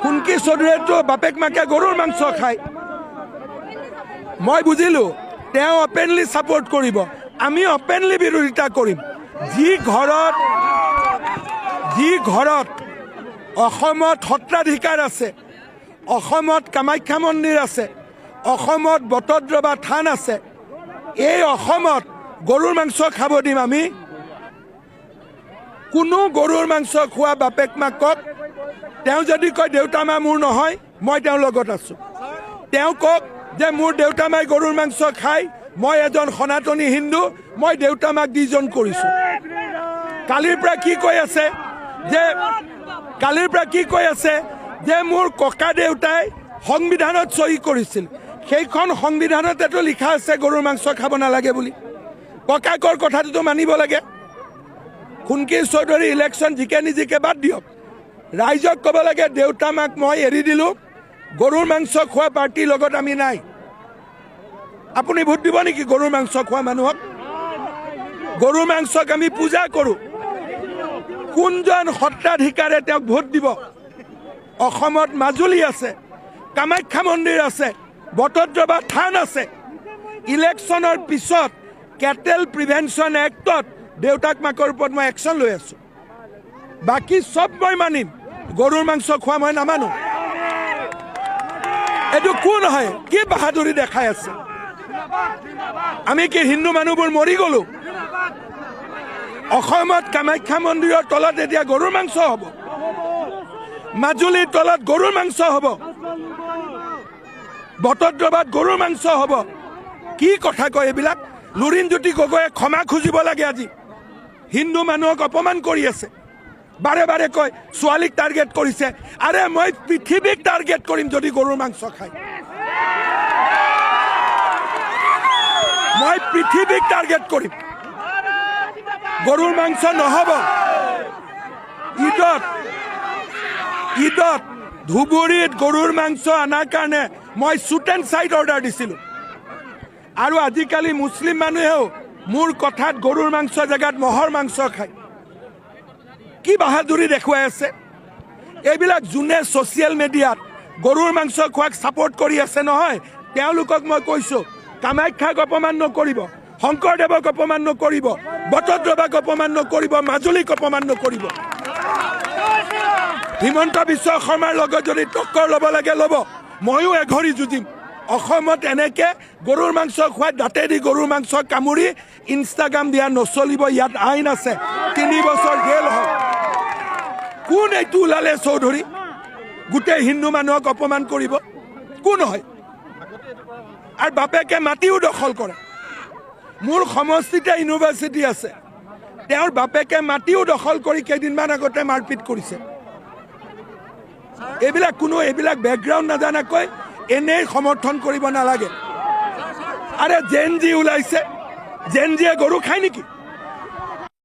কুনকি চৌধুৰীয়েতো বাপেক মাকে গৰুৰ মাংস খায়। মই বুজিলোঁ তেওঁ অপেনলি ছাপোৰ্ট কৰিব, আমি অপেনলি বিৰোধিতা কৰিম। যি ঘৰত অসমত সত্ৰাধিকাৰ আছে, অসমত কামাখ্যা মন্দিৰ আছে, অসমত বটদ্ৰৱা থান আছে, এই অসমত গৰুৰ মাংস খাব দিম আমি? কোনো গৰুৰ মাংস খোৱা বাপেক মাকক তেওঁ যদি কয় দেউতা মা মোৰ নহয়, মই তেওঁৰ লগত আছোঁ। তেওঁ কওক যে মোৰ দেউতা মাই গৰুৰ মাংস খায়, মই এজন সনাতনী হিন্দু, মই দেউতা মাক ডিজন কৰিছোঁ। কালিৰ পৰা কি কৈ আছে যে মোৰ ককা দেউতাই সংবিধানত চহী কৰিছিল, সেইখন সংবিধানতেতো লিখা আছে গৰুৰ মাংস খাব নালাগে বুলি। ককাকৰ কথাটোতো মানিব লাগে। কুনকি চৌধুৰী ইলেকশ্যন জিকে নিজিকে বাদ দিয়ক, ৰাইজক ক'ব লাগে দেউতা মাক মই এৰি দিলোঁ, গৰুৰ মাংস খোৱা পাৰ্টিৰ লগত আমি নাই। আপুনি ভোট দিব নেকি গৰুৰ মাংস খোৱা মানুহক? গৰুৰ মাংসক আমি পূজা কৰোঁ। কোনজন সত্ৰাধিকাৰে তেওঁক ভোট দিব? অসমত মাজুলী আছে, কামাখ্যা মন্দিৰ আছে, বটদ্ৰৱা থান আছে। ইলেকশ্যনৰ পিছত কেটেল প্ৰিভেনশ্যন এক্টত দেউতাক মাকৰ ওপৰত মই একশ্যন লৈ আছোঁ। বাকী চব মই মানিম, গৰুৰ মাংস খোৱা মই নামানো। এইটো কোন হয়? কি বাহাদুৰি দেখাই আছে? আমি কি হিন্দু মানুহবোৰ মৰি গ'লো? অসমত কামাখ্যা মন্দিৰৰ তলত এতিয়া গৰুৰ মাংস হ'ব, মাজুলীৰ তলত গৰুৰ মাংস হ'ব, বটদ্ৰৱাত গৰুৰ মাংস হ'ব। কি কথা কয় এইবিলাক? লুৰিণজ্যোতি গগৈয়ে ক্ষমা খুজিব লাগে। আজি হিন্দু মানুহক অপমান কৰি আছে, বাৰে বাৰে কয় ছোৱালীক টাৰ্গেট কৰিছে। আৰে মই পৃথিৱীক টাৰ্গেট কৰিম যদি গৰুৰ মাংস খায়। মই পৃথিৱীক টাৰ্গেট কৰিম। গৰুৰ মাংস নহ'ব। ঈদত ধুবুৰীত গৰুৰ মাংস অনাৰ কাৰণে মই শ্বুট এণ্ড চাইট অৰ্ডাৰ দিছিলোঁ। আৰু আজিকালি মুছলিম মানুহেও মোৰ কথাত গৰুৰ মাংস জেগাত মহৰ মাংস খায়। কি বাহাদুৰি দেখুৱাই আছে? এইবিলাক যোনে ছ'চিয়েল মিডিয়াত গৰুৰ মাংস খোৱাক ছাপোৰ্ট কৰি আছে নহয়, তেওঁলোকক মই কৈছোঁ কামাখ্যাক অপমান নকৰিব, শংকৰদেৱক অপমান নকৰিব, বটদ্ৰৱাক অপমান নকৰিব, মাজুলীক অপমান নকৰিব। হিমন্ত বিশ্ব শৰ্মাৰ লগত যদি টক্কৰ ল'ব লাগে ল'ব, ময়ো এঘৰি যুঁজিম। অসমত এনেকৈ গৰুৰ মাংস খোৱাই দাঁতেদি গৰুৰ মাংস কামুৰি ইনষ্টাগ্ৰাম দিয়া নচলিব। ইয়াত আইন আছে, 3 বছৰ জেল হয়। কোন এইটো ওলালে চৌধুৰী? গোটেই হিন্দু মানুহক অপমান কৰিব? কোন হয়? আৰু বাপেকে মাটিও দখল কৰে। মোৰ সমষ্টিতে ইউনিভাৰ্চিটি আছে, তেওঁৰ বাপেকে মাটিও দখল কৰি কেইদিনমান আগতে মাৰপিট কৰিছে। এইবিলাক বেকগ্ৰাউণ্ড নাজানাকৈ এনেই সমৰ্থন কৰিব নালাগে। আৰে জেন জি ওলাইছে, জেন জিয়ে গৰু খায় নেকি?